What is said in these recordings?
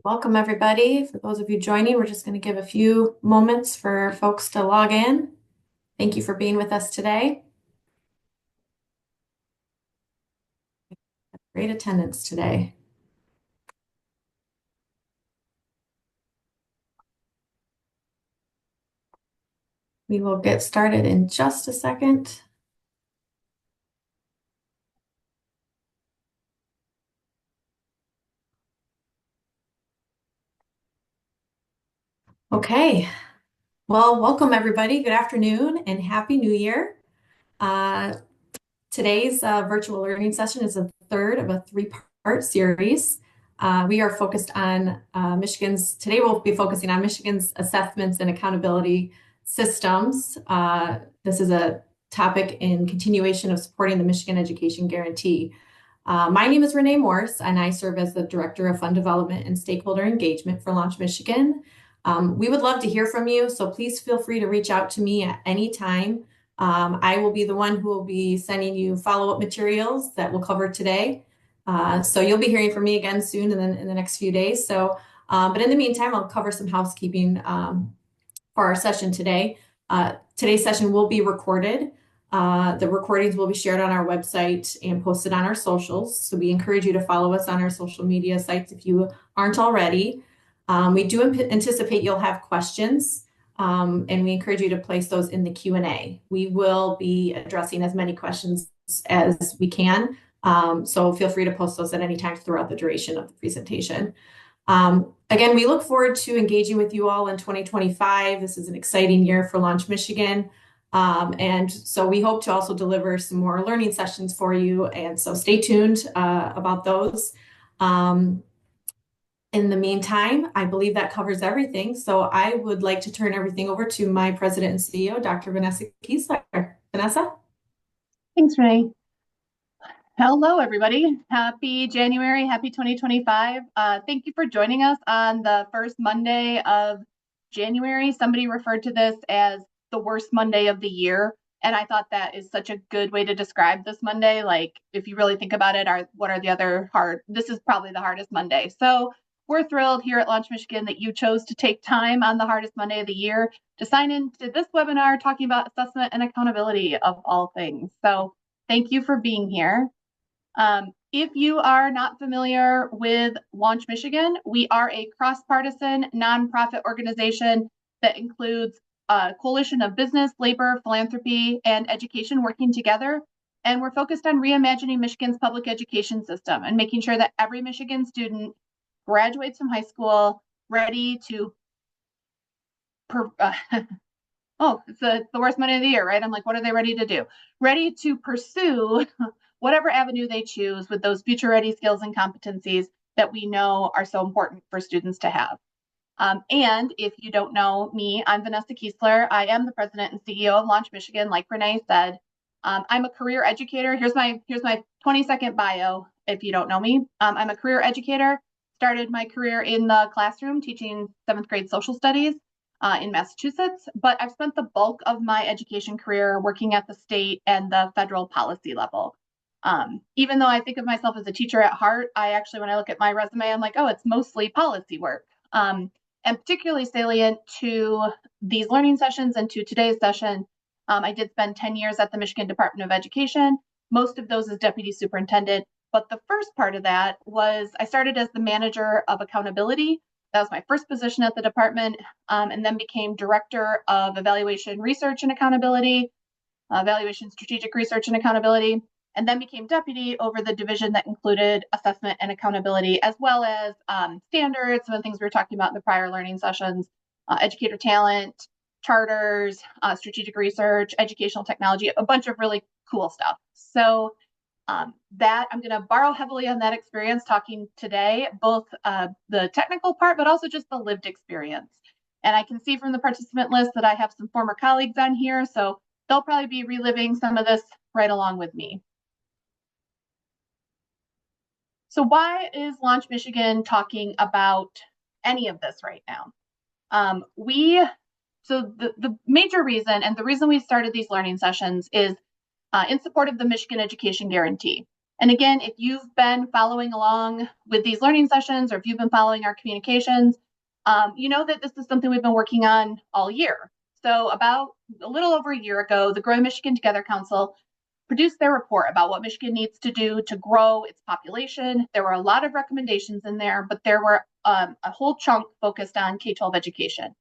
Welcome, everybody. For those of you joining, we're just going to give a few moments for folks to log in. Thank you for being with us today. Great attendance today. We will get started in just a second. Okay. Well, welcome, everybody. Good afternoon and Happy New Year. Today's virtual learning session is the third of a three-part series. We are focused on today we'll be focusing on Michigan's assessments and accountability systems. This is a topic in continuation of supporting the Michigan Education Guarantee. My name is Renee Morse, and I serve as the Director of Fund Development and Stakeholder Engagement for Launch Michigan. We would love to hear from you, so please feel free to reach out to me at any time. I will be the one who will be sending you follow-up materials that we'll cover today. So you'll be hearing from me again soon in the next few days. But in the meantime, I'll cover some housekeeping for our session today. Today's session will be recorded. The recordings will be shared on our website and posted on our socials. So we encourage you to follow us on our social media sites if you aren't already. We do anticipate you'll have questions. And we encourage you to place those in the Q&A. We will be addressing as many questions as we can. So feel free to post those at any time throughout the duration of the presentation. Again, we look forward to engaging with you all in 2025. This is an exciting year for Launch Michigan. And so we hope to also deliver some more learning sessions for you. And so stay tuned about those. In the meantime, I believe that covers everything. So I would like to turn everything over to my president and CEO, Dr. Venessa Keesler. Vanessa? Thanks, Renee. Hello, everybody. Happy January. Happy 2025. Thank you for joining us on the first Monday of January. Somebody referred to this as the worst Monday of the year. And I thought that is such a good way to describe this Monday. Like, if you really think about it, what are the other this is probably the hardest Monday. So we're thrilled here at Launch Michigan that you chose to take time on the hardest Monday of the year to sign into this webinar talking about assessment and accountability of all things. So thank you for being here. If you are not familiar with Launch Michigan, we are a cross-partisan nonprofit organization that includes a coalition of business, labor, philanthropy, and education working together. And we're focused on reimagining Michigan's public education system and making sure that every Michigan student graduates from high school ready to oh, it's the worst Monday of the year, right? I'm like, what are they ready to do? Ready to pursue whatever avenue they choose with those future ready skills and competencies that we know are so important for students to have. And if you don't know me, I'm Venessa Keesler. I am the president and CEO of Launch Michigan, like Renee said. I'm a career educator. Here's my 20-second bio if you don't know me. I'm a career educator. Started my career in the classroom teaching 7th grade social studies in Massachusetts, but I've spent the bulk of my education career working at the state and the federal policy level. Even though I think of myself as a teacher at heart, I actually, when I look at my resume, I'm like, oh, it's mostly policy work. And particularly salient to these learning sessions and to today's session, I did spend 10 years at the Michigan Department of Education, most of those as deputy superintendent. But the first part of that was I started as the manager of accountability. That was my first position at the department, and then became director of evaluation research and accountability, evaluation strategic research and accountability, and then became deputy over the division that included assessment and accountability, as well as standards, some of the things we were talking about in the prior learning sessions, educator talent, charters, strategic research, educational technology, a bunch of really cool stuff. So that I'm going to borrow heavily on that experience talking today, both the technical part, but also just the lived experience. And I can see from the participant list that I have some former colleagues on here, so they'll probably be reliving some of this right along with me. So why is Launch Michigan talking about any of this right now? So the major reason, and the reason we started these learning sessions is in support of the Michigan Education Guarantee. And again, if you've been following along with these learning sessions, or if you've been following our communications, you know that this is something we've been working on all year. So about a little over a year ago, the Growing Michigan Together Council produced their report about what Michigan needs to do to grow its population. There were a lot of recommendations in there, but there were a whole chunk focused on K-12 education.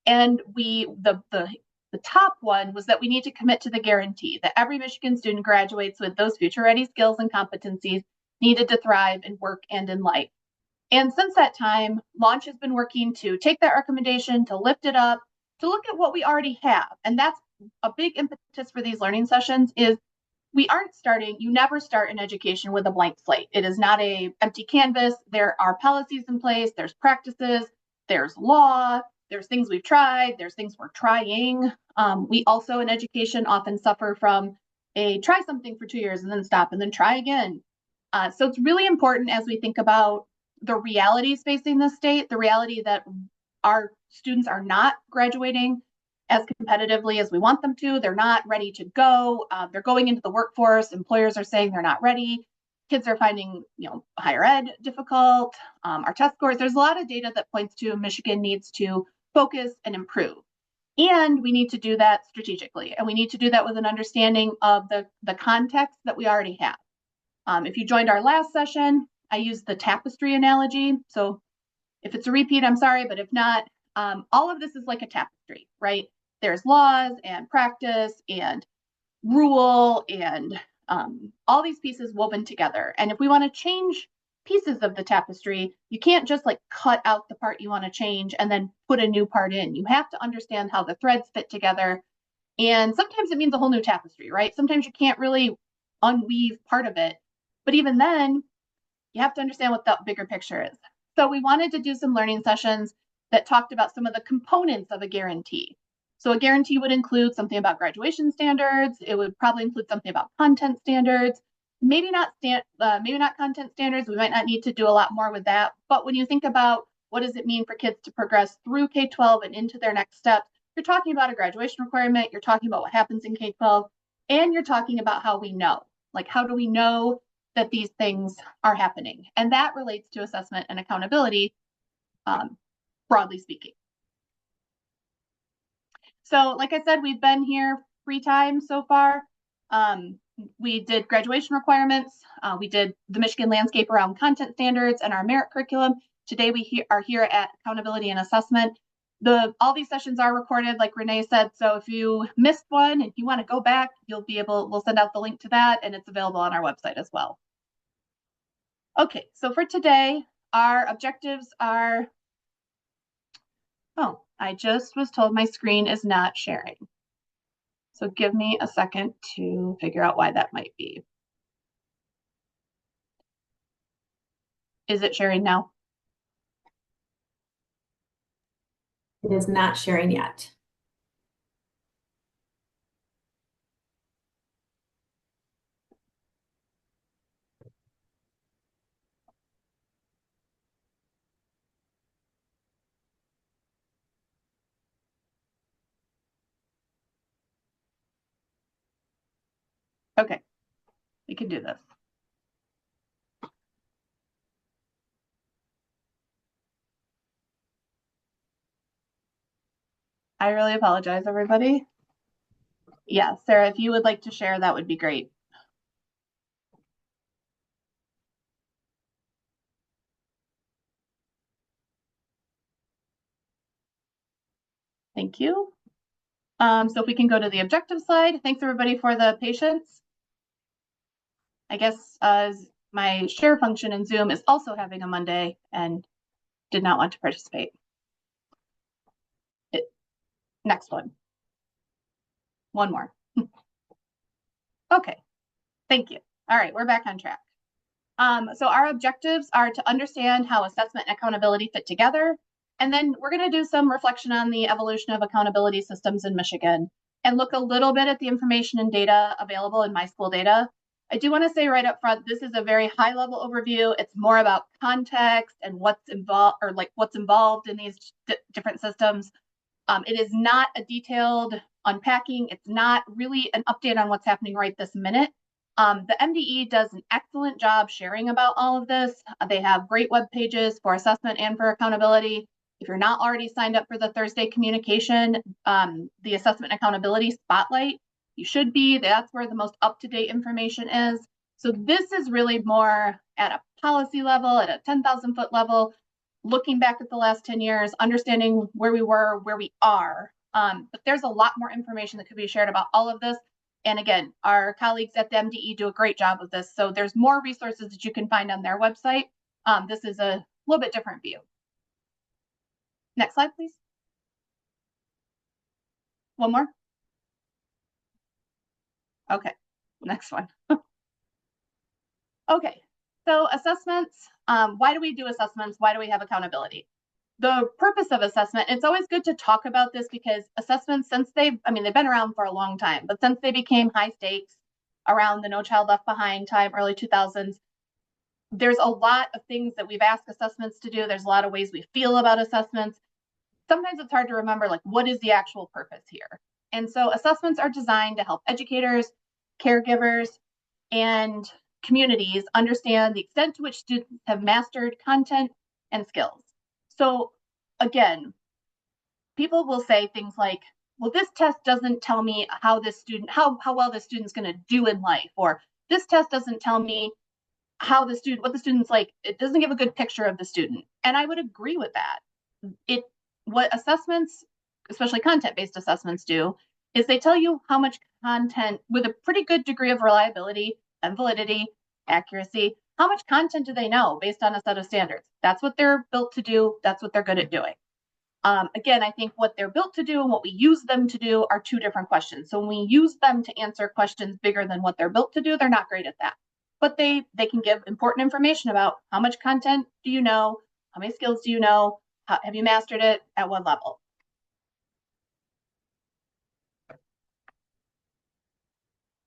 And the top one was that we need to commit to the guarantee that every Michigan student graduates with those future-ready skills and competencies needed to thrive in work and in life. And since that time, Launch has been working to take that recommendation, to lift it up, to look at what we already have. And that's a big impetus for these learning sessions is you never start in education with a blank slate. It is not an empty canvas. There are policies in place, there's practices, there's law, there's things we've tried, there's things we're trying. We also in education often suffer from try something for 2 years and then stop and then try again. So it's really important as we think about the realities facing the state, the reality that our students are not graduating as competitively as we want them to. They're not ready to go. They're going into the workforce. Employers are saying they're not ready. Kids are finding, higher ed difficult. Our test scores, there's a lot of data that points to Michigan needs to focus and improve. And we need to do that strategically. And we need to do that with an understanding of the context that we already have. If you joined our last session, I used the tapestry analogy. So if it's a repeat, I'm sorry, but if not, all of this is like a tapestry, right? There's laws and practice and rule and all these pieces woven together. And if we want to change pieces of the tapestry, you can't just like cut out the part you want to change and then put a new part in. You have to understand how the threads fit together. And sometimes it means a whole new tapestry, right? Sometimes you can't really unweave part of it. But even then, you have to understand what the bigger picture is. So we wanted to do some learning sessions that talked about some of the components of a guarantee. So a guarantee would include something about graduation standards. It would probably include something about content standards. Maybe not content standards. We might not need to do a lot more with that. But when you think about what does it mean for kids to progress through K-12 and into their next steps, you're talking about a graduation requirement. You're talking about what happens in K-12, and you're talking about how we know. Like, how do we know that these things are happening? And that relates to assessment and accountability, broadly speaking. So like I said, we've been here 3 times so far. We did graduation requirements. We did the Michigan landscape around content standards and our merit curriculum. Today we are here at accountability and assessment. All these sessions are recorded, like Renee said. So if you missed one and you want to go back, we'll send out the link to that, and it's available on our website as well. Okay, so for today, our objectives are, I just was told my screen is not sharing. So give me a second to figure out why that might be. Is it sharing now? It is not sharing yet. Okay, we can do this. I really apologize, everybody. Yeah, Sarah, if you would like to share, that would be great. Thank you. So if we can go to the objective slide. Thanks everybody for the patience. I guess my share function in Zoom is also having a Monday and did not want to participate. Next one. One more. Okay, thank you. All right, we're back on track. So our objectives are to understand how assessment and accountability fit together. And then we're going to do some reflection on the evolution of accountability systems in Michigan and look a little bit at the information and data available in MISchoolData. I do want to say right up front, this is a very high level overview. It's more about context and what's involved in these different systems. It is not a detailed unpacking. It's not really an update on what's happening right this minute. The MDE does an excellent job sharing about all of this. They have great web pages for assessment and for accountability. If you're not already signed up for the Thursday communication, the assessment and accountability spotlight, you should be. That's where the most up-to-date information is. So this is really more at a policy level, at a 10,000-foot level, looking back at the last 10 years, understanding where we were, where we are. But there's a lot more information that could be shared about all of this. And again, our colleagues at the MDE do a great job with this. So there's more resources that you can find on their website. This is a little bit different view. Next slide, please. One more. Okay, next one. Okay, so assessments. Why do we do assessments? Why do we have accountability? The purpose of assessment, it's always good to talk about this because assessments, since they've been around for a long time, but since they became high stakes around the No Child Left Behind time, early 2000s, there's a lot of things that we've asked assessments to do. There's a lot of ways we feel about assessments. Sometimes it's hard to remember, like, what is the actual purpose here? And so assessments are designed to help educators, caregivers, and communities understand the extent to which students have mastered content and skills. So again, people will say things like, well, this test doesn't tell me how well this student's going to do in life, or this test doesn't tell me what the student's like. It doesn't give a good picture of the student. And I would agree with that. What assessments, especially content-based assessments, do is they tell you how much content, with a pretty good degree of reliability and validity, accuracy, how much content do they know based on a set of standards? That's what they're built to do. That's what they're good at doing. Again, I think what they're built to do and what we use them to do are two different questions. So when we use them to answer questions bigger than what they're built to do, they're not great at that. But they can give important information about how much content do you know, how many skills do you know, have you mastered it, at what level.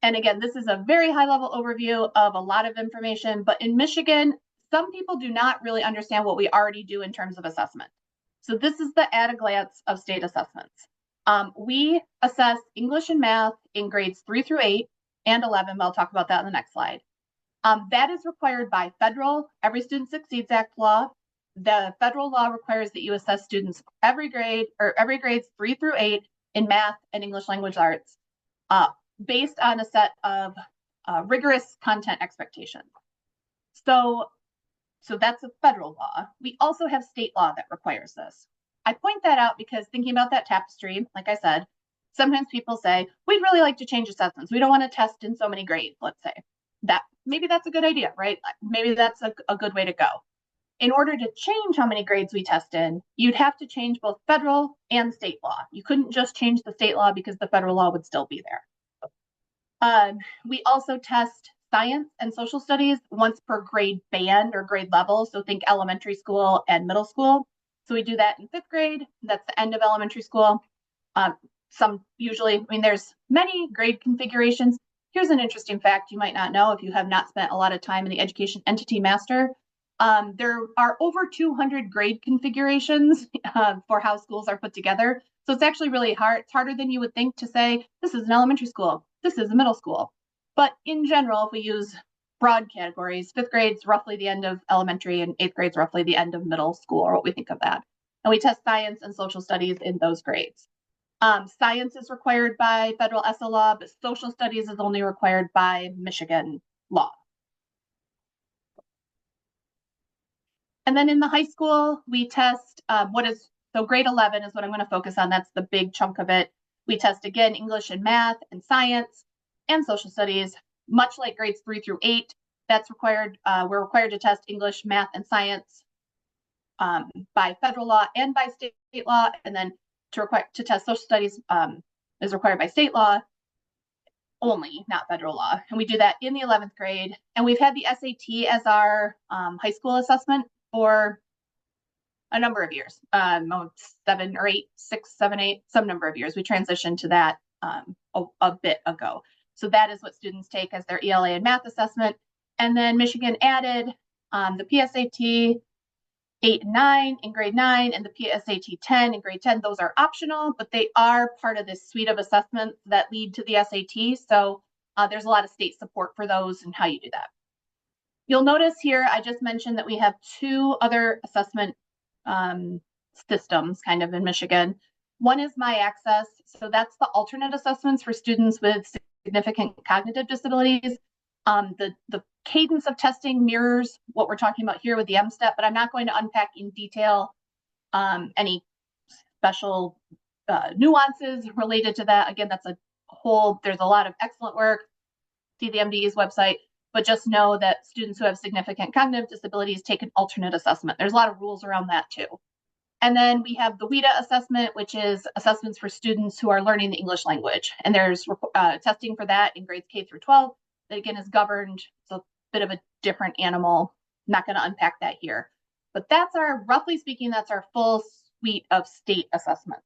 And again, this is a very high level overview of a lot of information, but in Michigan, some people do not really understand what we already do in terms of assessment. So this is the at a glance of state assessments. We assess English and math in grades 3 through 8 and 11, but I'll talk about that in the next slide. That is required by federal Every Student Succeeds Act law. The federal law requires that you assess students every grades 3 through 8 in math and English language arts, based on a set of rigorous content expectations. So that's a federal law. We also have state law that requires this. I point that out because thinking about that tapestry, like I said, sometimes people say, we'd really like to change assessments. We don't want to test in so many grades, let's say. Maybe that's a good idea, right? Maybe that's a good way to go. In order to change how many grades we test in, you'd have to change both federal and state law. You couldn't just change the state law because the federal law would still be there. We also test science and social studies once per grade band or grade level. So think elementary school and middle school. So we do that in 5th grade. That's the end of elementary school. There's many grade configurations. Here's an interesting fact you might not know if you have not spent a lot of time in the education entity master. There are over 200 grade configurations for how schools are put together. So it's actually really hard. It's harder than you would think to say, this is an elementary school, this is a middle school. But in general, if we use broad categories, 5th grade's roughly the end of elementary and 8th grade's roughly the end of middle school, or what we think of that. And we test science and social studies in those grades. Science is required by federal ESSA law, but social studies is only required by Michigan law. And then in the high school, we test so grade 11 is what I'm going to focus on. That's the big chunk of it. We test, again, English and math and science and social studies, much like grades 3 through 8. That's required. We're required to test English, math, and science by federal law and by state law. And then to test social studies is required by state law only, not federal law. And we do that in the 11th grade. And we've had the SAT as our high school assessment for a number of years, 7 or 8, 6, 7, 8, some number of years. We transitioned to that a bit ago. So that is what students take as their ELA and math assessment. And then Michigan added the PSAT 8 and 9 in grade 9 and the PSAT 10 in grade 10. Those are optional, but they are part of this suite of assessments that lead to the SAT. So There's a lot of state support for those and how you do that. You'll notice here, I just mentioned that we have two other assessment systems kind of in Michigan. One is MyAccess. So that's the alternate assessments for students with significant cognitive disabilities. The cadence of testing mirrors what we're talking about here with the M-STEP, but I'm not going to unpack in detail any special nuances related to that. Again, that's there's a lot of excellent work. See the MDE's website, but just know that students who have significant cognitive disabilities take an alternate assessment. There's a lot of rules around that too. And then we have the WIDA assessment, which is assessments for students who are learning the English language. And there's testing for that in grades K through 12. That again is governed. It's a bit of a different animal. I'm not going to unpack that here. But that's roughly speaking, that's our full suite of state assessments.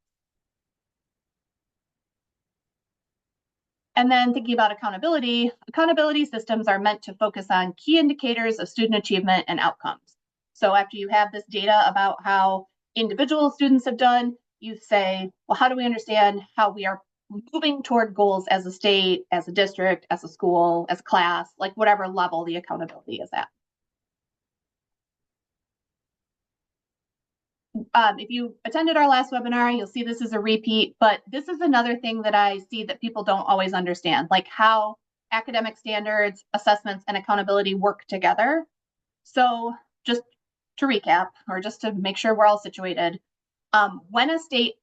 And then thinking about accountability systems are meant to focus on key indicators of student achievement and outcomes. So after you have this data about how individual students have done, you say, well, how do we understand how we are moving toward goals as a state, as a district, as a school, as a class, like whatever level the accountability is at. If you attended our last webinar, you'll see this is a repeat, but this is another thing that I see that people don't always understand, like how academic standards, assessments, and accountability work together. So just to recap, or just to make sure we're all situated, when a state,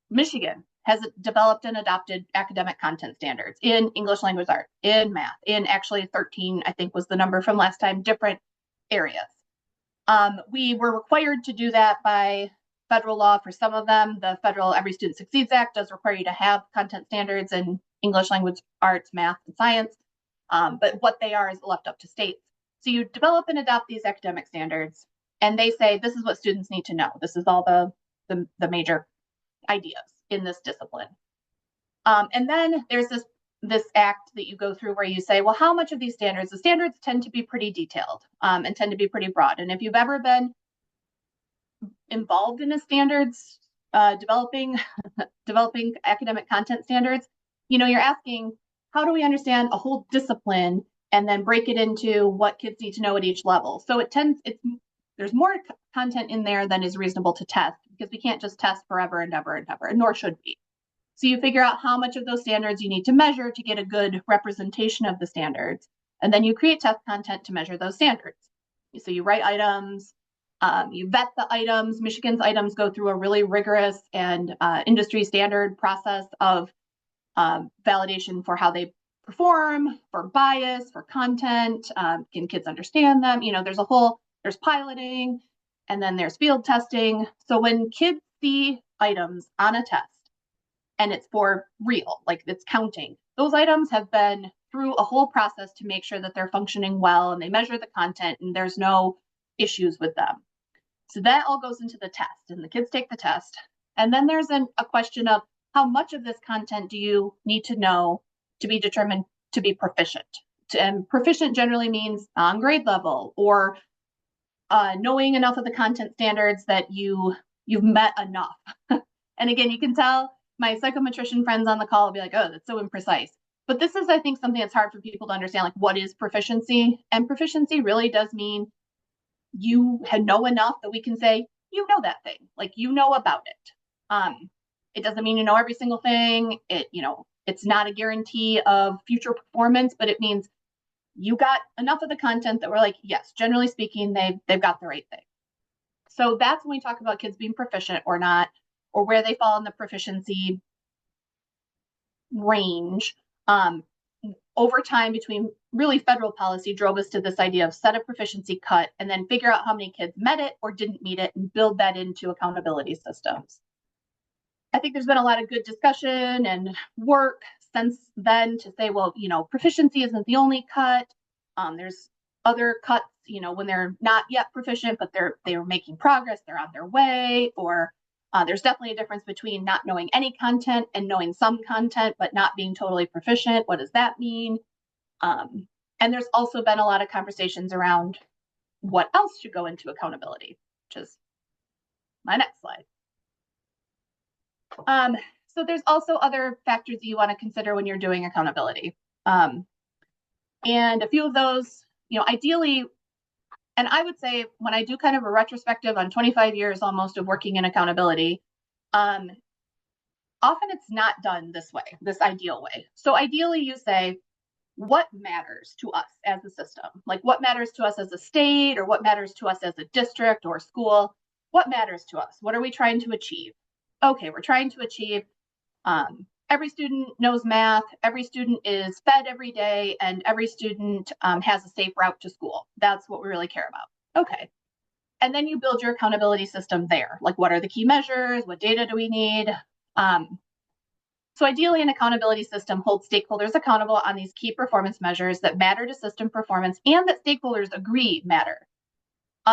Michigan, has developed and adopted academic content standards in English language arts, in math, in actually 13, I think was the number from last time, different areas. We were required to do that by federal law for some of them. The federal Every Student Succeeds Act does require you to have content standards in English language arts, math, and science. But what they are is left up to states. So you develop and adopt these academic standards, and they say, this is what students need to know. This is all the major ideas in this discipline. And then there's this act that you go through where you say, well, how much of these standards? The standards tend to be pretty detailed and tend to be pretty broad. And if you've ever been involved in a standards, developing academic content standards, you're asking, how do we understand a whole discipline and then break it into what kids need to know at each level? So there's more content in there than is reasonable to test, because we can't just test forever and ever and ever, nor should we. So you figure out how much of those standards you need to measure to get a good representation of the standards. And then you create test content to measure those standards. So you write items, you vet the items. Michigan's items go through a really rigorous and industry standard process of validation for how they perform, for bias, for content. Can kids understand them? There's piloting, and then there's field testing. So when kids see items on a test, and it's for real, like it's counting, those items have been through a whole process to make sure that they're functioning well, and they measure the content and there's no issues with them. So that all goes into the test, and the kids take the test. And then there's a question of how much of this content do you need to know to be determined to be proficient? And proficient generally means on grade level, or knowing enough of the content standards that you've met enough. And again, you can tell my psychometrician friends on the call will be like, oh, that's so imprecise. But this is, I think, something that's hard for people to understand, like, what is proficiency? And proficiency really does mean you know enough that we can say, you know that thing, like, you know about it. It doesn't mean you know every single thing. It's not a guarantee of future performance, but it means you got enough of the content that we're like, yes, generally speaking, they've got the right thing. So that's when we talk about kids being proficient or not, or where they fall in the proficiency range. Over time, between really federal policy drove us to this idea of set a proficiency cut and then figure out how many kids met it or didn't meet it and build that into accountability systems. I think there's been a lot of good discussion and work since then to say, well, proficiency isn't the only cut. There's other cuts, when they're not yet proficient, but they're making progress, they're on their way, or there's definitely a difference between not knowing any content and knowing some content, but not being totally proficient. What does that mean? And there's also been a lot of conversations around what else should go into accountability, which is my next slide. So there's also other factors that you want to consider when you're doing accountability. And a few of those, ideally, and I would say when I do kind of a retrospective on 25 years almost of working in accountability, often it's not done this way, this ideal way. So ideally you say, what matters to us as a system? Like what matters to us as a state, or what matters to us as a district or school? What matters to us? What are we trying to achieve? Okay, we're trying to achieve every student knows math, every student is fed every day, and every student has a safe route to school. That's what we really care about. Okay. And then you build your accountability system there. Like what are the key measures? What data do we need? So ideally, an accountability system holds stakeholders accountable on these key performance measures that matter to system performance and that stakeholders agree matter.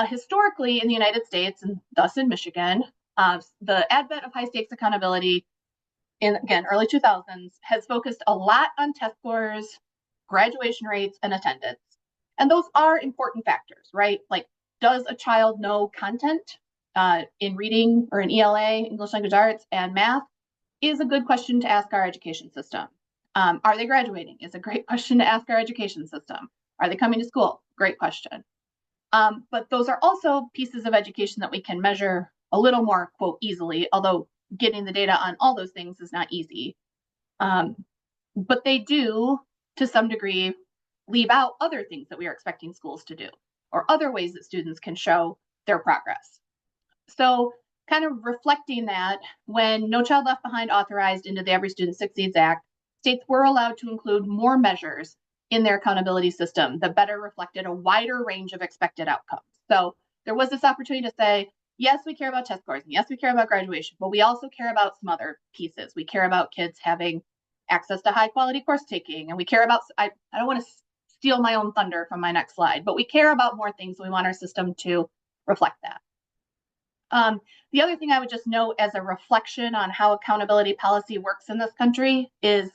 Historically, in the United States, and thus in Michigan, the advent of high stakes accountability in, again, early 2000s has focused a lot on test scores, graduation rates, and attendance. And those are important factors, right? Like, does a child know content in reading or in ELA, English Language Arts, and math? Is a good question to ask our education system. Are they graduating? Is a great question to ask our education system. Are they coming to school? Great question. But those are also pieces of education that we can measure a little more, quote, easily, although getting the data on all those things is not easy. But they do, to some degree, leave out other things that we are expecting schools to do, or other ways that students can show their progress. So kind of reflecting that, when No Child Left Behind authorized into the Every Student Succeeds Act, states were allowed to include more measures in their accountability system that better reflected a wider range of expected outcomes. So there was this opportunity to say, yes, we care about test scores, and yes, we care about graduation, but we also care about some other pieces. We care about kids having access to high quality course taking, and we care about, I don't want to steal my own thunder from my next slide, but we care about more things. We want our system to reflect that. The other thing I would just note as a reflection on how accountability policy works in this country is,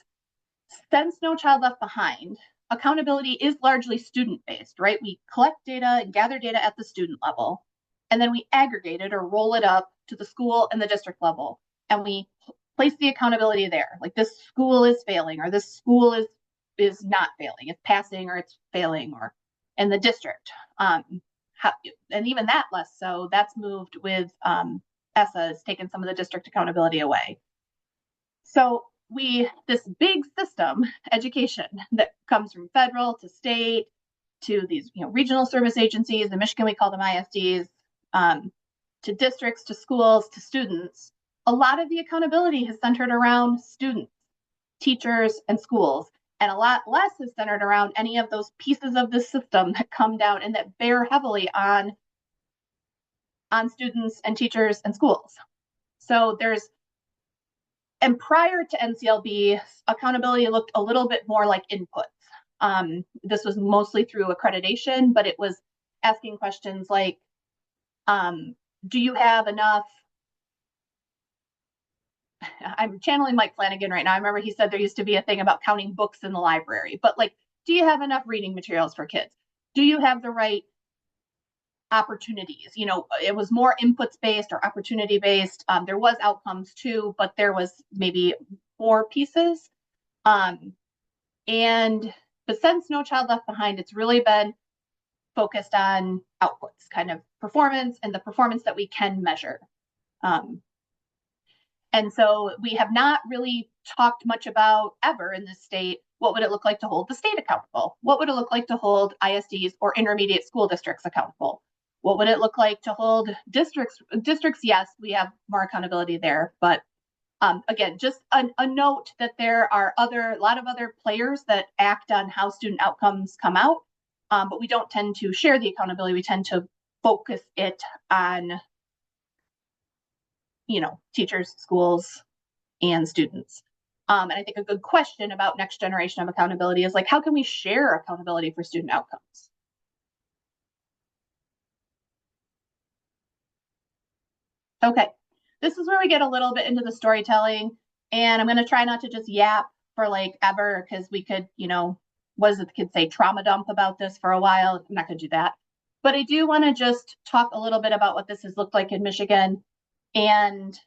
since No Child Left Behind, accountability is largely student-based, right? We collect data and gather data at the student level, and then we aggregate it or roll it up to the school and the district level, and we place the accountability there. Like, this school is failing, or this school is not failing, it's passing or it's failing, or in the district. And even that less so, that's moved with ESSA has taken some of the district accountability away. So this big system, education, that comes from federal to state to these regional service agencies, in Michigan we call them ISDs, to districts, to schools, to students, a lot of the accountability has centered around students, teachers, and schools. And a lot less is centered around any of those pieces of the system that come down and that bear heavily on students and teachers and schools. So and prior to NCLB, accountability looked a little bit more like inputs. This was mostly through accreditation, but it was asking questions like, do you have enough? I'm channeling Mike Flanagan right now. I remember he said there used to be a thing about counting books in the library, but like, do you have enough reading materials for kids? Do you have the right opportunities? It was more inputs based or opportunity based. There was outcomes too, but there was maybe 4 pieces. But since No Child Left Behind, it's really been focused on outputs, kind of performance, and the performance that we can measure. And so we have not really talked much about ever in this state, what would it look like to hold the state accountable? What would it look like to hold ISDs or intermediate school districts accountable? What would it look like to hold districts? Yes, we have more accountability there, but again, just a note that there are a lot of other players that act on how student outcomes come out, but we don't tend to share the accountability. We tend to focus it on teachers, schools, and students. And I think a good question about next generation of accountability is like, how can we share accountability for student outcomes? Okay, this is where we get a little bit into the storytelling, and I'm going to try not to just yap for like ever, because we could, what does the kids say, trauma dump about this for a while. I'm not going to do that. But I do want to just talk a little bit about what this has looked like in Michigan, and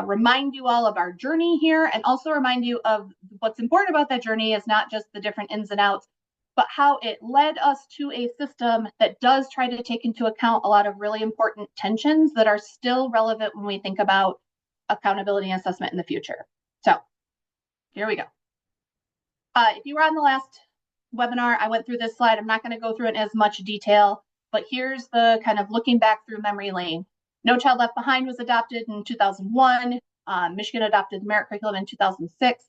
remind you all of our journey here, and also remind you of what's important about that journey is not just the different ins and outs, but how it led us to a system that does try to take into account a lot of really important tensions that are still relevant when we think about accountability and assessment in the future. So here we go. If you were on the last webinar, I went through this slide. I'm not going to go through it in as much detail, but here's the kind of looking back through memory lane. No Child Left Behind was adopted in 2001. Michigan adopted the merit curriculum in 2006.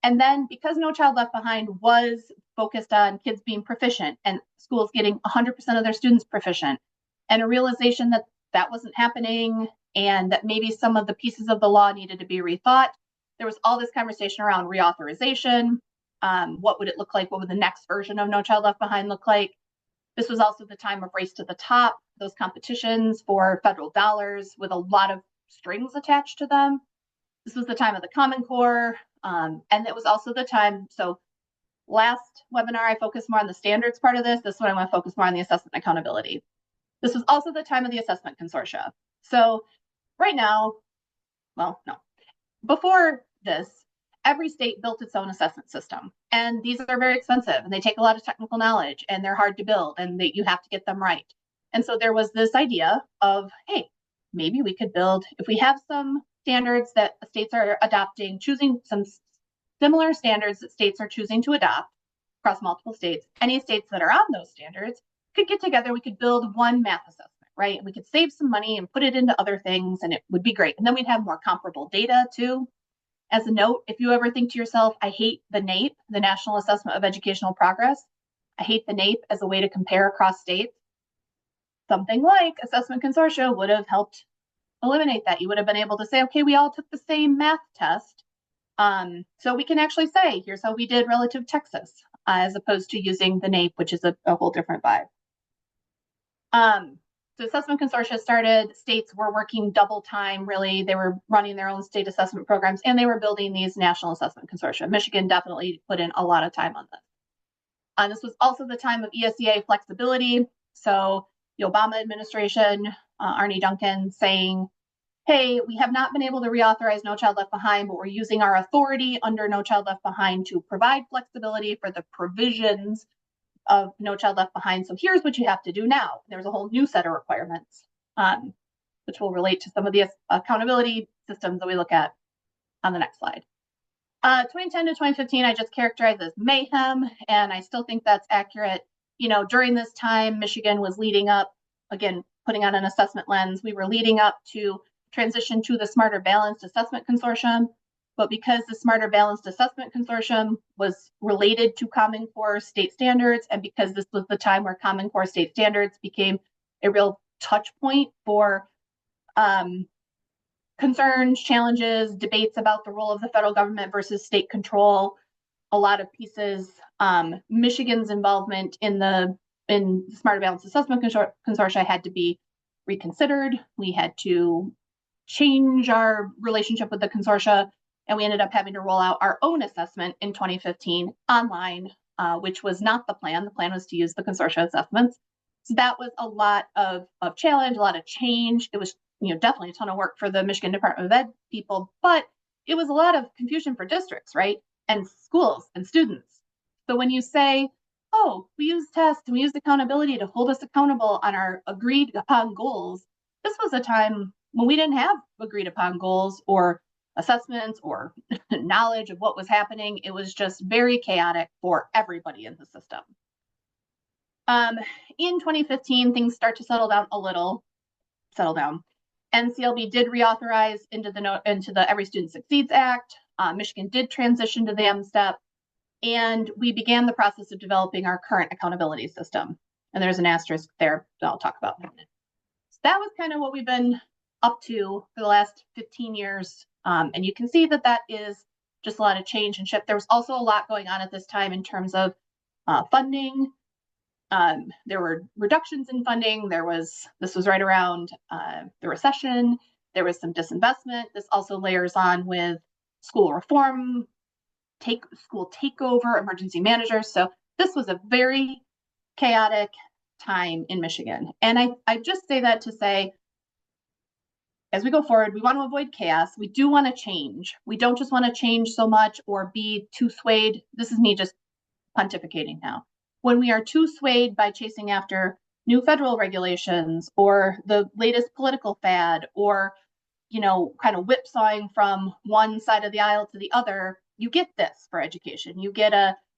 And then because No Child Left Behind was focused on kids being proficient and schools getting 100% of their students proficient, and a realization that that wasn't happening and that maybe some of the pieces of the law needed to be rethought, there was all this conversation around reauthorization. What would it look like? What would the next version of No Child Left Behind look like? This was also the time of Race to the Top, those competitions for federal dollars with a lot of strings attached to them. This was the time of the Common Core, and it was also the time, so last webinar, I focused more on the standards part of this. This one, I want to focus more on the assessment accountability. This was also the time of the assessment consortia. So right now, well, no, before this, every state built its own assessment system. And these are very expensive and they take a lot of technical knowledge and they're hard to build and you have to get them right. And so there was this idea of, hey, maybe we could build, if we have some standards that states are adopting, choosing some similar standards that states are choosing to adopt across multiple states, any states that are on those standards could get together, we could build one math assessment, right? We could save some money and put it into other things and it would be great. And then we'd have more comparable data too. As a note, if you ever think to yourself, I hate the NAEP, the National Assessment of Educational Progress, I hate the NAEP as a way to compare across states, something like assessment consortia would have helped eliminate that. You would have been able to say, okay, we all took the same math test. So we can actually say, here's how we did relative Texas, as opposed to using the NAEP, which is a whole different vibe. So assessment consortia started, states were working double time, really. They were running their own state assessment programs and they were building these national assessment consortia. Michigan definitely put in a lot of time on this. This was also the time of ESEA flexibility. So the Obama administration, Arne Duncan saying, hey, we have not been able to reauthorize No Child Left Behind, but we're using our authority under No Child Left Behind to provide flexibility for the provisions of No Child Left Behind. So here's what you have to do now. There's a whole new set of requirements, which will relate to some of the accountability systems that we look at on the next slide. 2010 to 2015, I just characterized as mayhem, and I still think that's accurate. You know, during this time, Michigan was leading up, again, putting on an assessment lens, we were leading up to transition to the Smarter Balanced Assessment Consortium. But because the Smarter Balanced Assessment Consortium was related to Common Core state standards, and because this was the time where Common Core state standards became a real touch point for concerns, challenges, debates about the role of the federal government versus state control, a lot of pieces, Michigan's involvement in the Smarter Balanced Assessment Consortia had to be reconsidered. We had to change our relationship with the consortia, and we ended up having to roll out our own assessment in 2015 online, which was not the plan. The plan was to use the consortia assessments. So that was a lot of challenge, a lot of change. It was, definitely a ton of work for the Michigan Department of Ed people, but it was a lot of confusion for districts, right? And schools and students. So when you say, oh, we use tests and we use accountability to hold us accountable on our agreed upon goals, this was a time when we didn't have agreed upon goals or assessments or knowledge of what was happening. It was just very chaotic for everybody in the system. In 2015, things start to settle down a little. NCLB did reauthorize into the Every Student Succeeds Act. Michigan did transition to the M-STEP, and we began the process of developing our current accountability system. And there's an asterisk there that I'll talk about in a minute. So that was kind of what we've been up to for the last 15 years. And you can see that that is just a lot of change and shift. There was also a lot going on at this time in terms of funding. There were reductions in funding. This was right around the recession. There was some disinvestment. This also layers on with school reform, school takeover, emergency managers. So this was a very chaotic time in Michigan. And I just say that to say, as we go forward, we want to avoid chaos. We do want to change. We don't just want to change so much or be too swayed. This is me just pontificating now. When we are too swayed by chasing after new federal regulations or the latest political fad or, kind of whipsawing from one side of the aisle to the other, you get this for education. You get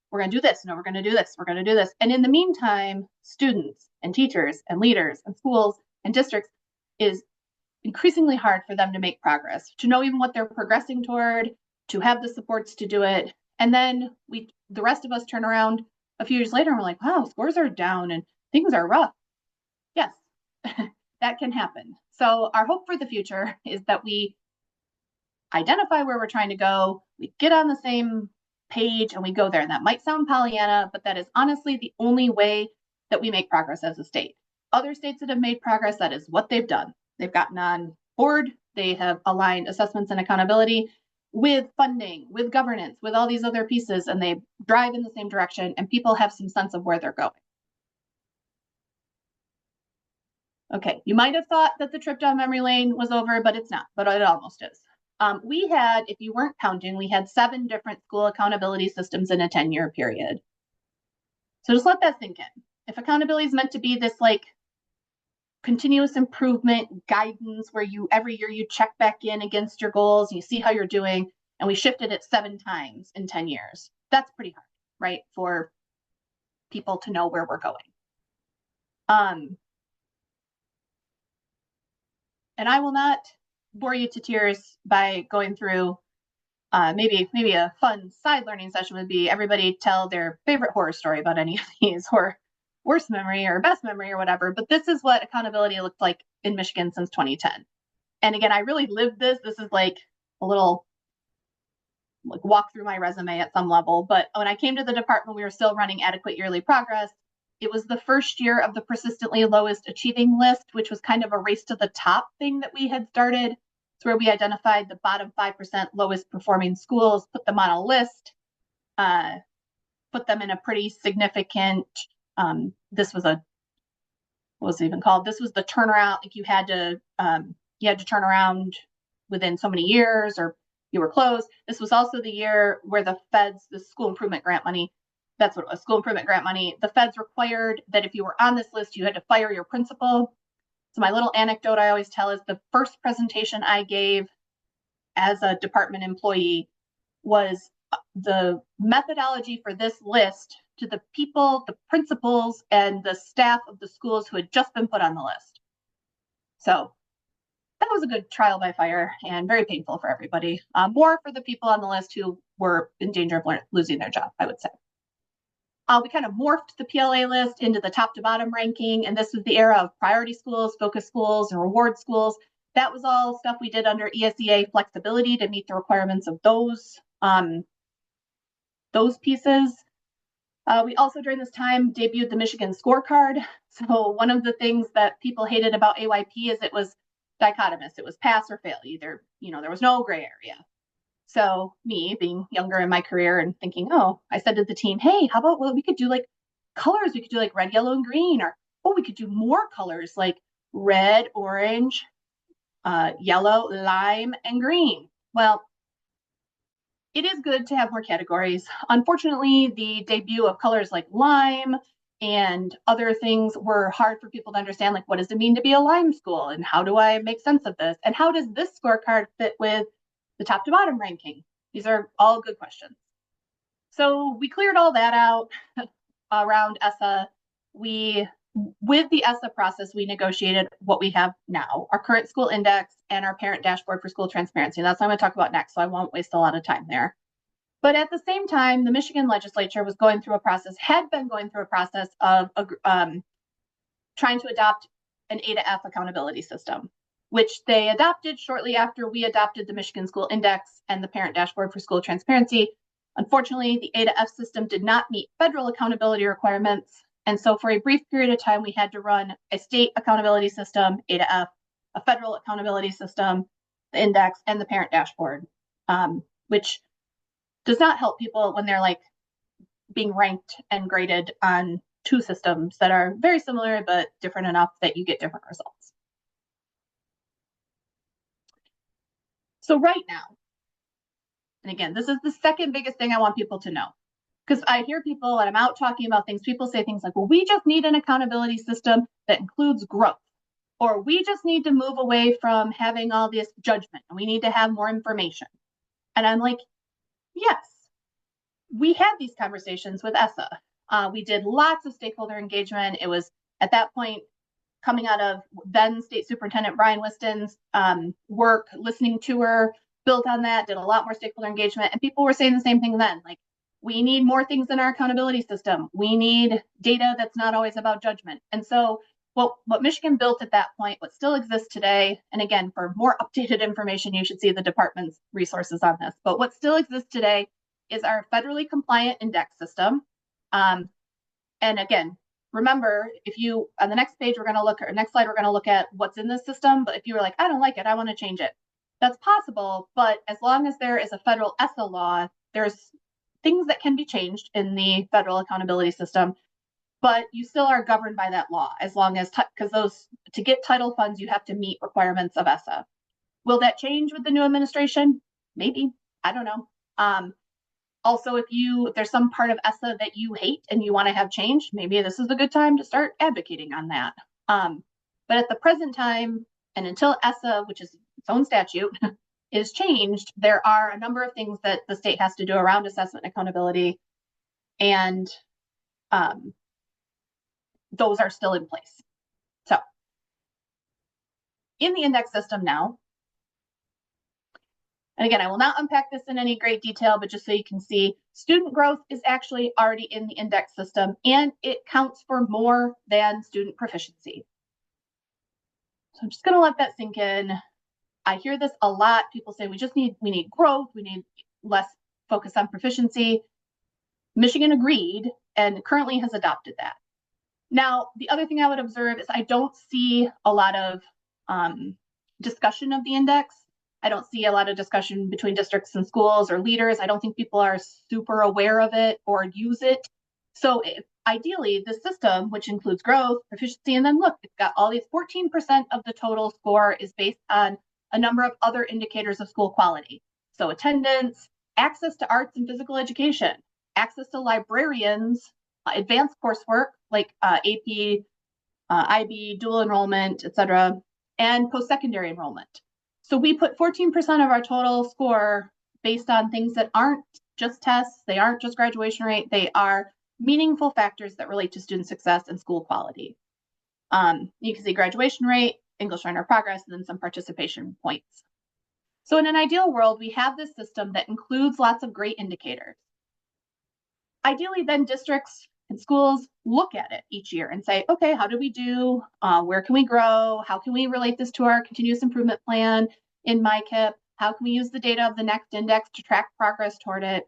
we're going to do this. No, we're going to do this. We're going to do this. And in the meantime, students and teachers and leaders and schools and districts is increasingly hard for them to make progress, to know even what they're progressing toward, to have the supports to do it. And then the rest of us turn around a few years later and we're like, wow, scores are down and things are rough. Yes, that can happen. So our hope for the future is that we identify where we're trying to go, we get on the same page and we go there. And that might sound Pollyanna, but that is honestly the only way that we make progress as a state. Other states that have made progress, that is what they've done. They've gotten on board, they have aligned assessments and accountability with funding, with governance, with all these other pieces, and they drive in the same direction and people have some sense of where they're going. Okay, you might have thought that the trip down memory lane was over, but it's not, but it almost is. We had, if you weren't counting, we had 7 different school accountability systems in a 10-year period. So just let that sink in. If accountability is meant to be this like continuous improvement guidance where every year you check back in against your goals and you see how you're doing, and we shifted it 7 times in 10 years, that's pretty hard, right? For people to know where we're going. And I will not bore you to tears by going through maybe a fun side learning session would be everybody tell their favorite horror story about any of these, or worst memory or best memory or whatever. But this is what accountability looked like in Michigan since 2010. And again, I really lived this. This is like a little like walk through my resume at some level. But when I came to the department, we were still running adequate yearly progress. It was the first year of the persistently lowest achieving list, which was kind of a race to the top thing that we had started. It's where we identified the bottom 5% lowest performing schools, put them on a list, put them in a pretty significant, this was what was it even called? This was the turnaround. Like you had to turn around within so many years or you were closed. This was also the year where the school improvement grant money, that's what it was, school improvement grant money. The feds required that if you were on this list, you had to fire your principal. So my little anecdote I always tell is the first presentation I gave as a department employee was the methodology for this list to the people, the principals, and the staff of the schools who had just been put on the list. So that was a good trial by fire and very painful for everybody. More for the people on the list who were in danger of losing their job, I would say. We kind of morphed the PLA list into the top to bottom ranking, and this was the era of priority schools, focus schools, and reward schools. That was all stuff we did under ESEA flexibility to meet the requirements of those pieces. We also, during this time, debuted the Michigan scorecard. So one of the things that people hated about AYP is it was dichotomous. It was pass or fail. Either, there was no gray area. So me being younger in my career and thinking, I said to the team, hey, how about, we could do like colors. We could do like red, yellow, and green, or, we could do more colors like red, orange, yellow, lime, and green. Well, it is good to have more categories. Unfortunately, the debut of colors like lime and other things were hard for people to understand. Like, what does it mean to be a lime school? And how do I make sense of this? And how does this scorecard fit with the top to bottom ranking? These are all good questions. So we cleared all that out around ESSA. With the ESSA process, we negotiated what we have now, our current school index and our parent dashboard for school transparency. And that's what I'm going to talk about next, so I won't waste a lot of time there. But at the same time, the Michigan legislature had been going through a process of trying to adopt an A to F accountability system, which they adopted shortly after we adopted the Michigan School Index and the Parent Dashboard for School Transparency. Unfortunately, the A to F system did not meet federal accountability requirements. And so for a brief period of time, we had to run a state accountability system, A to F, a federal accountability system, the index, and the parent dashboard, which does not help people when they're like being ranked and graded on 2 systems that are very similar, but different enough that you get different results. So right now, and again, this is the second biggest thing I want people to know, because I hear people and I'm out talking about things, people say things like, well, we just need an accountability system that includes growth, or we just need to move away from having all this judgment and we need to have more information. And I'm like, yes, we had these conversations with ESSA. We did lots of stakeholder engagement. It was at that point coming out of then State Superintendent Brian Wiston's work, listening to her, built on that, did a lot more stakeholder engagement. And people were saying the same thing then, like, we need more things in our accountability system. We need data that's not always about judgment. And so what Michigan built at that point, what still exists today, and again, for more updated information, you should see the department's resources on this, but what still exists today is our federally compliant index system. And again, remember, if you, on the next page, we're going to look, or next slide, we're going to look at what's in this system. But if you were like, I don't like it, I want to change it, that's possible. But as long as there is a federal ESSA law, there's things that can be changed in the federal accountability system, but you still are governed by that law as long as, because those, to get title funds, you have to meet requirements of ESSA. Will that change with the new administration? Maybe, I don't know. Also, if there's some part of ESSA that you hate and you want to have changed, maybe this is a good time to start advocating on that. But at the present time, and until ESSA, which is its own statute, is changed, there are a number of things that the state has to do around assessment and accountability, and those are still in place. So in the index system now, and again, I will not unpack this in any great detail, but just so you can see, student growth is actually already in the index system, and it counts for more than student proficiency. So I'm just going to let that sink in. I hear this a lot. People say we need growth, we need less focus on proficiency. Michigan agreed and currently has adopted that. Now, the other thing I would observe is I don't see a lot of discussion of the index. I don't see a lot of discussion between districts and schools or leaders. I don't think people are super aware of it or use it. So ideally, the system, which includes growth, proficiency, and then look, it's got all these 14% of the total score is based on a number of other indicators of school quality. So attendance, access to arts and physical education, access to librarians, advanced coursework like AP, IB, dual enrollment, et cetera, and post-secondary enrollment. So we put 14% of our total score based on things that aren't just tests, they aren't just graduation rate, they are meaningful factors that relate to student success and school quality. You can see graduation rate, English learner progress, and then some participation points. So in an ideal world, we have this system that includes lots of great indicators. Ideally, then districts and schools look at it each year and say, okay, how do we do? Where can we grow? How can we relate this to our continuous improvement plan in MyKIP? How can we use the data of the next index to track progress toward it?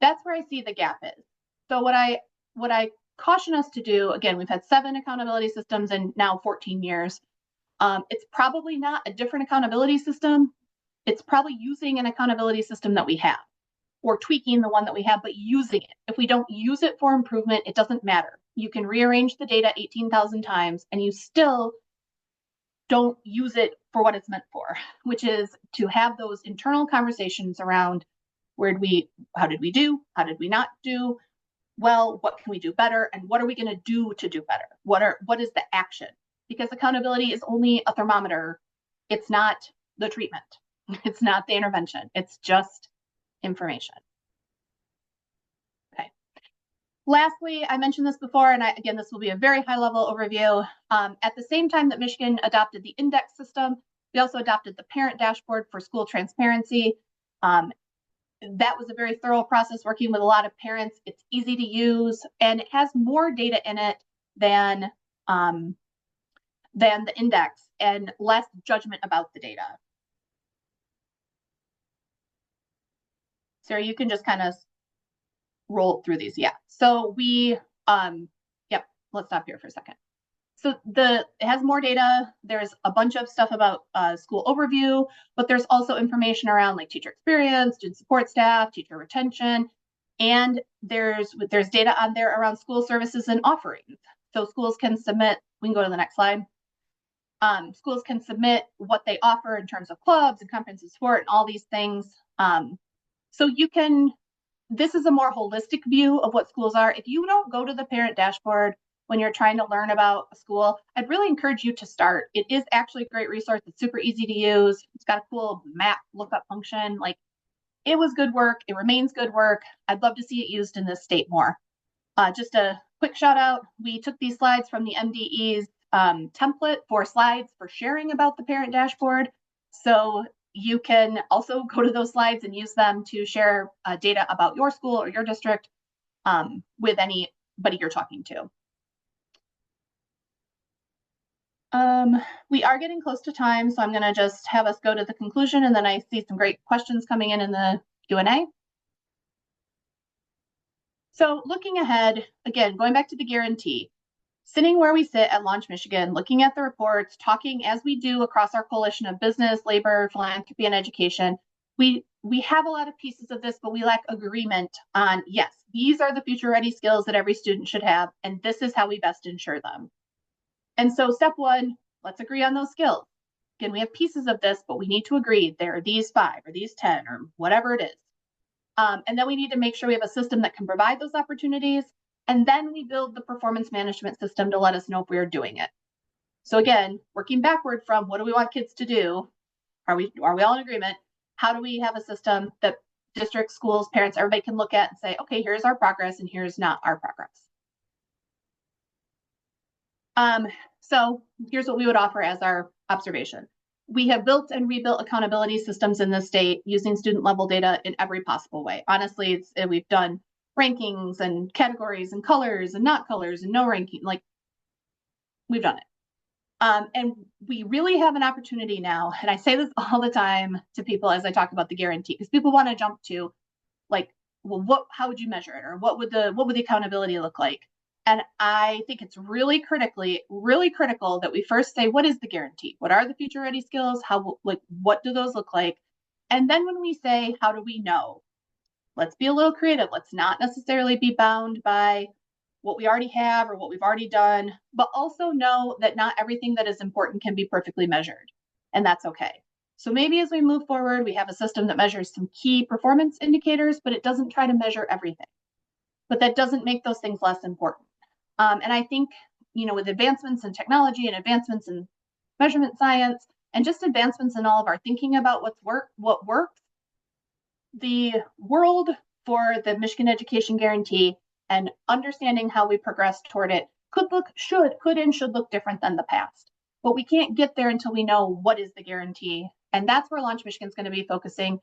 That's where I see the gap is. So what I caution us to do, again, we've had 7 accountability systems in now 14 years. It's probably not a different accountability system. It's probably using an accountability system that we have, or tweaking the one that we have, but using it. If we don't use it for improvement, it doesn't matter. You can rearrange the data 18,000 times and you still don't use it for what it's meant for, which is to have those internal conversations around how did we do? How did we not do? Well, what can we do better? And what are we going to do better? What is the action? Because accountability is only a thermometer. It's not the treatment. It's not the intervention. It's just information. Okay. Lastly, I mentioned this before, and again, this will be a very high-level overview. At the same time that Michigan adopted the index system, we also adopted the parent dashboard for school transparency. That was a very thorough process, working with a lot of parents. It's easy to use, and it has more data in it than the index, and less judgment about the data. Sarah, you can just kind of roll through these. Yeah. So yep, let's stop here for a second. So it has more data. There's a bunch of stuff about school overview, but there's also information around like teacher experience, student support staff, teacher retention, and there's data on there around school services and offerings. So schools can submit, we can go to the next slide. Schools can submit what they offer in terms of clubs and comprehensive support and all these things. So you can, this is a more holistic view of what schools are. If you don't go to the parent dashboard when you're trying to learn about a school, I'd really encourage you to start. It is actually a great resource. It's super easy to use. It's got a cool map lookup function. Like, it was good work. It remains good work. I'd love to see it used in this state more. Just a quick shout out. We took these slides from the MDE's template for slides for sharing about the parent dashboard. So you can also go to those slides and use them to share data about your school or your district with anybody you're talking to. We are getting close to time, so I'm going to just have us go to the conclusion, and then I see some great questions coming in the Q&A. So looking ahead, again, going back to the guarantee, sitting where we sit at Launch Michigan, looking at the reports, talking as we do across our coalition of business, labor, philanthropy, and education, we have a lot of pieces of this, but we lack agreement on, yes, these are the future ready skills that every student should have, and this is how we best ensure them. And so step one, let's agree on those skills. Again, we have pieces of this, but we need to agree there are these 5 or these 10 or whatever it is. And then we need to make sure we have a system that can provide those opportunities. And then we build the performance management system to let us know if we are doing it. So again, working backward from what do we want kids to do? Are we all in agreement? How do we have a system that districts, schools, parents, everybody can look at and say, okay, here's our progress and here's not our progress. So here's what we would offer as our observation. We have built and rebuilt accountability systems in the state using student level data in every possible way. Honestly, we've done rankings and categories and colors and not colors and no ranking, like we've done it. And we really have an opportunity now, and I say this all the time to people as I talk about the guarantee, because people want to jump to like, well, how would you measure it? Or what would the accountability look like? And I think it's really critical that we first say, what is the guarantee? What are the future ready skills? What do those look like? And then when we say, how do we know? Let's be a little creative. Let's not necessarily be bound by what we already have or what we've already done, but also know that not everything that is important can be perfectly measured, and that's okay. So maybe as we move forward, we have a system that measures some key performance indicators, but it doesn't try to measure everything. But that doesn't make those things less important. And I think, with advancements in technology and advancements in measurement science and just advancements in all of our thinking about what works, the world for the Michigan Education Guarantee and understanding how we progress toward it could and should look different than the past. But we can't get there until we know what is the guarantee. And that's where Launch Michigan is going to be focusing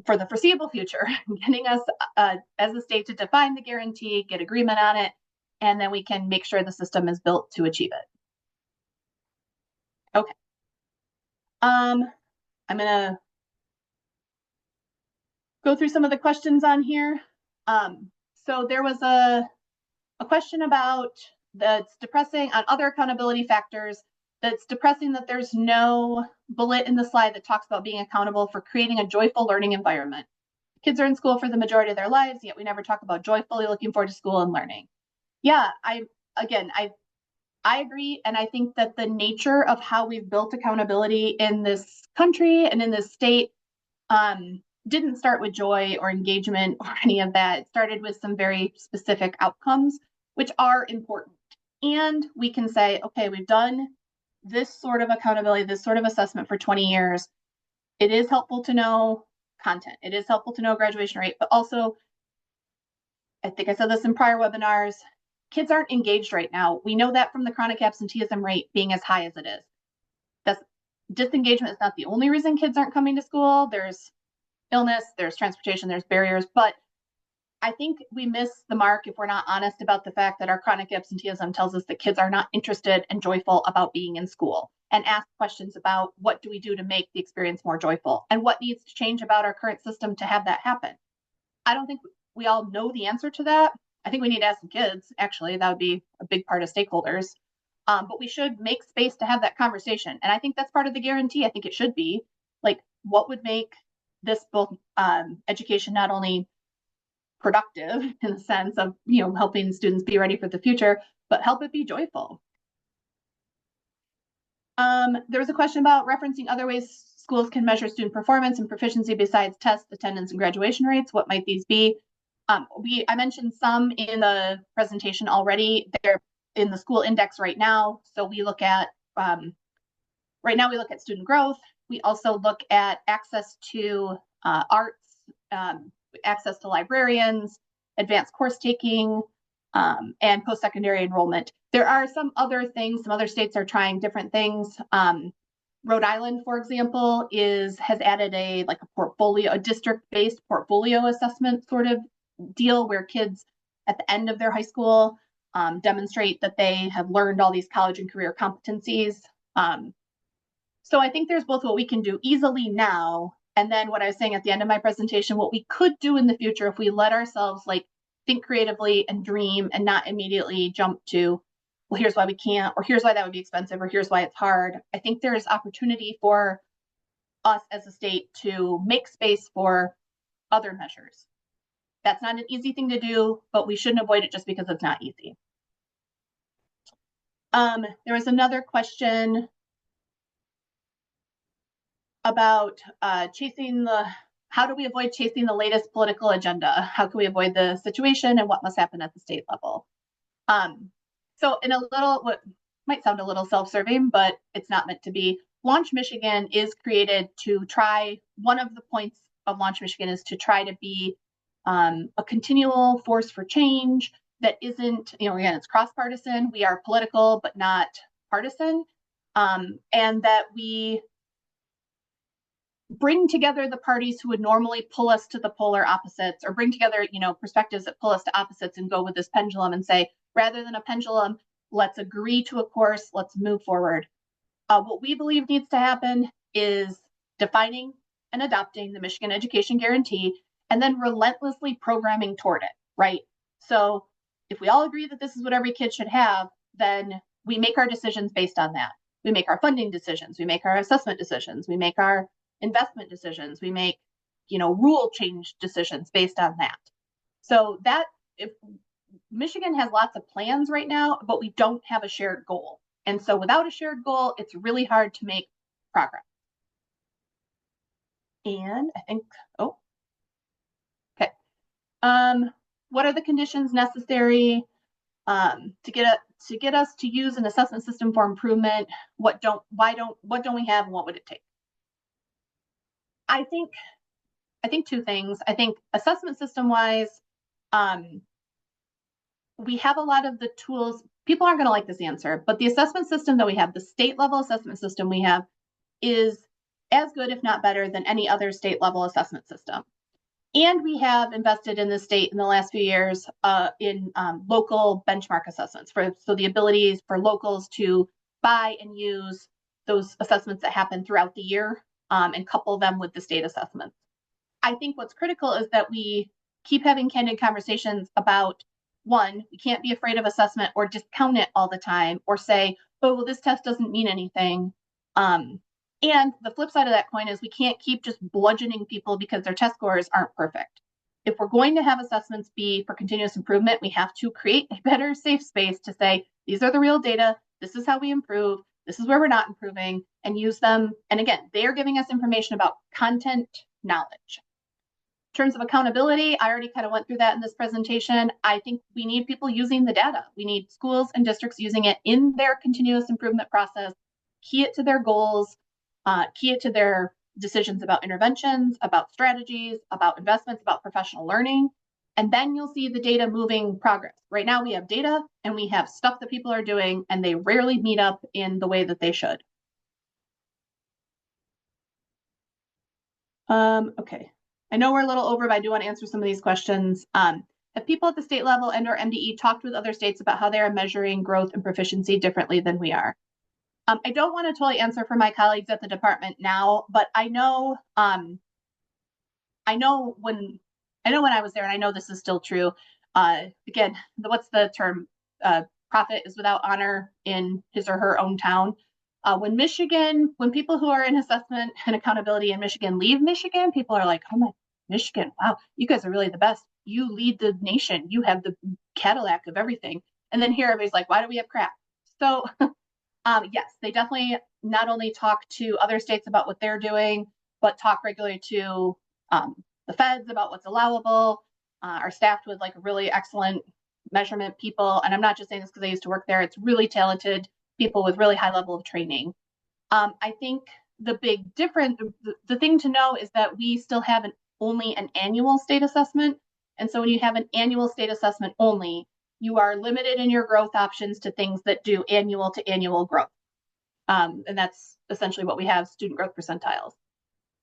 for the foreseeable future, getting us as a state to define the guarantee, get agreement on it, and then we can make sure the system is built to achieve it. Okay. I'm going to go through some of the questions on here. So there was a question about that's depressing on other accountability factors. That's depressing that there's no bullet in the slide that talks about being accountable for creating a joyful learning environment. Kids are in school for the majority of their lives, yet we never talk about joyfully looking forward to school and learning. Yeah, I agree. And I think that the nature of how we've built accountability in this country and in this state didn't start with joy or engagement or any of that. It started with some very specific outcomes, which are important. And we can say, okay, we've done this sort of accountability, this sort of assessment for 20 years. It is helpful to know content. It is helpful to know graduation rate, but also, I think I said this in prior webinars, kids aren't engaged right now. We know that from the chronic absenteeism rate being as high as it is. Disengagement is not the only reason kids aren't coming to school. There's illness, there's transportation, there's barriers, but I think we miss the mark if we're not honest about the fact that our chronic absenteeism tells us that kids are not interested and joyful about being in school, and ask questions about what do we do to make the experience more joyful and what needs to change about our current system to have that happen. I don't think we all know the answer to that. I think we need to ask some kids, actually. That would be a big part of stakeholders. But we should make space to have that conversation. And I think that's part of the guarantee. I think it should be like, what would make this both education not only productive in the sense of, helping students be ready for the future, but help it be joyful. There was a question about referencing other ways schools can measure student performance and proficiency besides tests, attendance, and graduation rates. What might these be? I mentioned some in the presentation already. They're in the school index right now. So we look at, right now we look at student growth. We also look at access to arts, access to librarians, advanced course taking, and post-secondary enrollment. There are some other things, some other states are trying different things. Rhode Island, for example, has added a portfolio, a district-based portfolio assessment sort of deal where kids at the end of their high school demonstrate that they have learned all these college and career competencies. So I think there's both what we can do easily now, and then what I was saying at the end of my presentation, what we could do in the future if we let ourselves think creatively and dream and not immediately jump to, well, here's why we can't, or here's why that would be expensive, or here's why it's hard. I think there's opportunity for us as a state to make space for other measures. That's not an easy thing to do, but we shouldn't avoid it just because it's not easy. There was another question about how do we avoid chasing the latest political agenda? How can we avoid the situation and what must happen at the state level? So in a little, what might sound a little self-serving, but it's not meant to be, Launch Michigan is created to try, one of the points of Launch Michigan is to try to be a continual force for change that isn't, again, it's cross-partisan. We are political, but not partisan. And that we bring together the parties who would normally pull us to the polar opposites, or bring together, perspectives that pull us to opposites and go with this pendulum and say, rather than a pendulum, let's agree to a course, let's move forward. What we believe needs to happen is defining and adopting the Michigan Education Guarantee and then relentlessly programming toward it, right? So if we all agree that this is what every kid should have, then we make our decisions based on that. We make our funding decisions, we make our assessment decisions, we make our investment decisions, we make, rule change decisions based on that. So that, if Michigan has lots of plans right now, but we don't have a shared goal. And so without a shared goal, it's really hard to make progress. And I think, okay. What are the conditions necessary to get us to use an assessment system for improvement? What don't we have, and what would it take? I think two things. I think assessment system wise, we have a lot of the tools. People aren't going to like this answer, but the assessment system that we have, the state level assessment system we have, is as good, if not better, than any other state level assessment system. And we have invested in the state in the last few years in local benchmark assessments, so the abilities for locals to buy and use those assessments that happen throughout the year and couple them with the state assessments. I think what's critical is that we keep having candid conversations about, one, we can't be afraid of assessment or discount it all the time or say, oh, well, this test doesn't mean anything. And the flip side of that coin is we can't keep just bludgeoning people because their test scores aren't perfect. If we're going to have assessments be for continuous improvement, we have to create a better safe space to say, these are the real data, this is how we improve, this is where we're not improving, and use them. And again, they are giving us information about content knowledge. In terms of accountability, I already kind of went through that in this presentation. I think we need people using the data. We need schools and districts using it in their continuous improvement process, key it to their goals, key it to their decisions about interventions, about strategies, about investments, about professional learning. And then you'll see the data moving progress. Right now we have data and we have stuff that people are doing, and they rarely meet up in the way that they should. Okay. I know we're a little over, but I do want to answer some of these questions. Have people at the state level and or MDE talked with other states about how they are measuring growth and proficiency differently than we are? I don't want to totally answer for my colleagues at the department now, but I know when I was there, and I know this is still true. Again, what's the term? Prophet is without honor in his or her own town. When people who are in assessment and accountability in Michigan leave Michigan, people are like, oh my, Michigan, wow, you guys are really the best. You lead the nation. You have the Cadillac of everything. And then here everybody's like, why do we have crap? So yes, they definitely not only talk to other states about what they're doing, but talk regularly to the feds about what's allowable. Are staffed with like really excellent measurement people. And I'm not just saying this because I used to work there. It's really talented people with really high level of training. I think the big difference, the thing to know is that we still have only an annual state assessment. And so when you have an annual state assessment only, you are limited in your growth options to things that do annual to annual growth. And that's essentially what we have, student growth percentiles.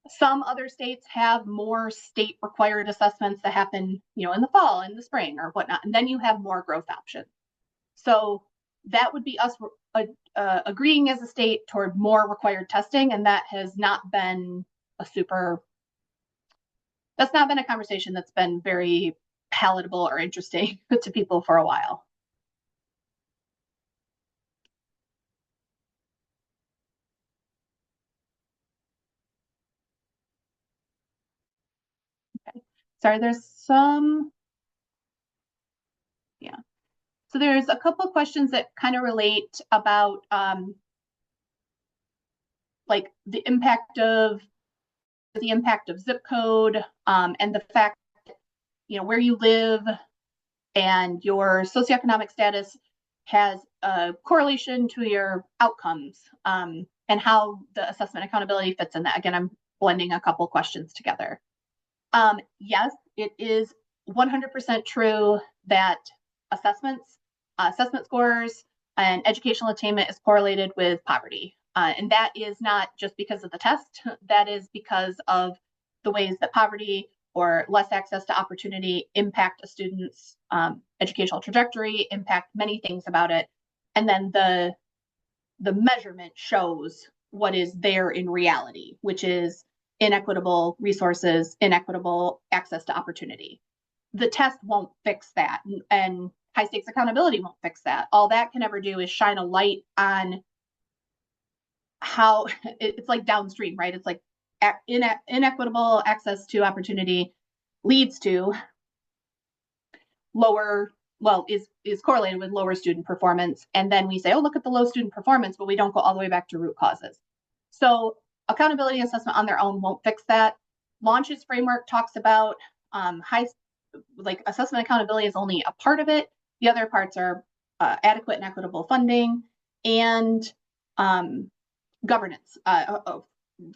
Some other states have more state required assessments that happen, in the fall, in the spring or whatnot, and then you have more growth options. So that would be us agreeing as a state toward more required testing, and that has not been that's not been a conversation that's been very palatable or interesting to people for a while. Okay. Sorry, there's some, yeah. So there's a couple of questions that kind of relate about like the impact of zip code and the fact that, where you live and your socioeconomic status has a correlation to your outcomes and how the assessment accountability fits in that. Again, I'm blending a couple questions together. Yes, it is 100% true that assessment scores and educational attainment is correlated with poverty. And that is not just because of the test, that is because of the ways that poverty or less access to opportunity impact a student's educational trajectory, impact many things about it. And then the measurement shows what is there in reality, which is inequitable resources, inequitable access to opportunity. The test won't fix that, and high stakes accountability won't fix that. All that can ever do is shine a light on how it's like downstream, right? It's like inequitable access to opportunity leads to is correlated with lower student performance. And then we say, oh, look at the low student performance, but we don't go all the way back to root causes. So accountability assessment on their own won't fix that. Launch's framework talks about assessment accountability is only a part of it. The other parts are adequate and equitable funding and governance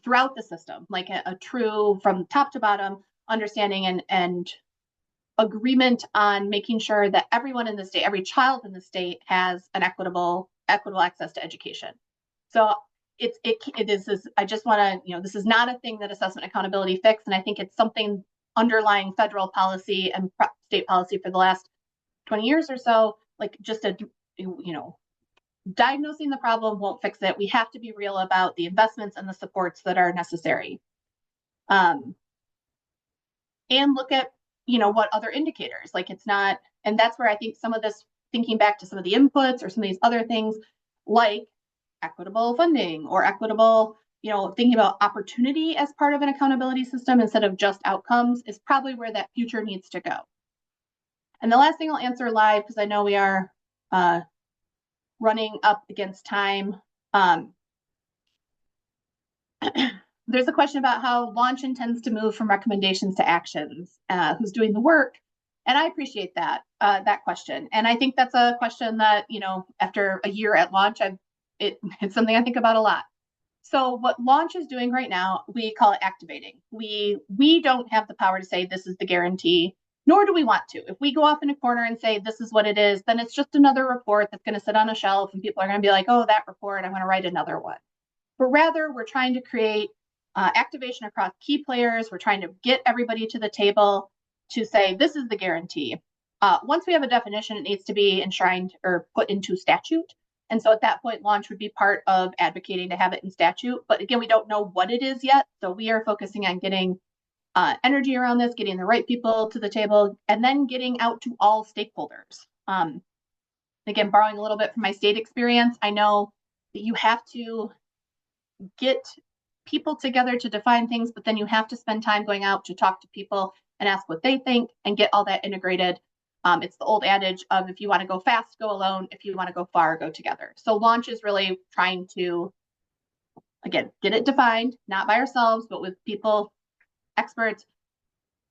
throughout the system, like a true from top to bottom understanding and agreement on making sure that everyone in the state, every child in the state has an equitable access to education. So I just want to, this is not a thing that assessment accountability fix. And I think it's something underlying federal policy and state policy for the last 20 years or so, like just diagnosing the problem won't fix it. We have to be real about the investments and the supports that are necessary. And look at, what other indicators, like it's not, and that's where I think some of this, thinking back to some of the inputs or some of these other things like equitable funding or equitable, thinking about opportunity as part of an accountability system instead of just outcomes is probably where that future needs to go. And the last thing I'll answer live, because I know we are running up against time. There's a question about how launch intends to move from recommendations to actions, who's doing the work. And I appreciate that question. And I think that's a question that, after a year at launch, it's something I think about a lot. So what launch is doing right now, we call it activating. We don't have the power to say this is the guarantee, nor do we want to. If we go off in a corner and say this is what it is, then it's just another report that's going to sit on a shelf and people are going to be like, oh, that report, I'm going to write another one. But rather, we're trying to create activation across key players. We're trying to get everybody to the table to say this is the guarantee. Once we have a definition, it needs to be enshrined or put into statute. And so at that point, launch would be part of advocating to have it in statute. But again, we don't know what it is yet. So we are focusing on getting energy around this, getting the right people to the table, and then getting out to all stakeholders. Again, borrowing a little bit from my state experience, I know that you have to get people together to define things, but then you have to spend time going out to talk to people and ask what they think and get all that integrated. It's the old adage of if you want to go fast, go alone. If you want to go far, go together. So launch is really trying to again, get it defined, not by ourselves, but with people, experts,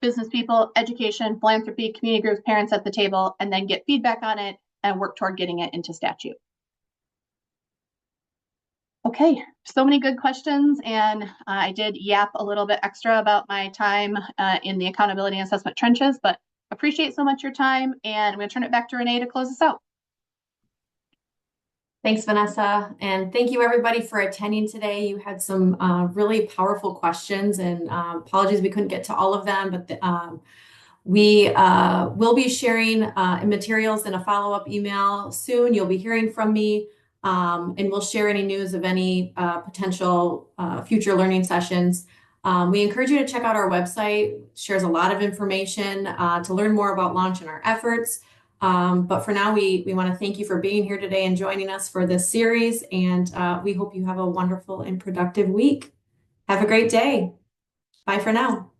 business people, education, philanthropy, community groups, parents at the table, and then get feedback on it and work toward getting it into statute. Okay, so many good questions, and I did yap a little bit extra about my time in the accountability and assessment trenches, but appreciate so much your time, and I'm going to turn it back to Renee to close us out. Thanks, Vanessa. And thank you, everybody, for attending today. You had some really powerful questions, and apologies we couldn't get to all of them, but we will be sharing materials in a follow-up email soon. You'll be hearing from me, and we'll share any news of any potential future learning sessions. We encourage you to check out our website. It shares a lot of information to learn more about launch and our efforts. But for now, we want to thank you for being here today and joining us for this series, and we hope you have a wonderful and productive week. Have a great day. Bye for now.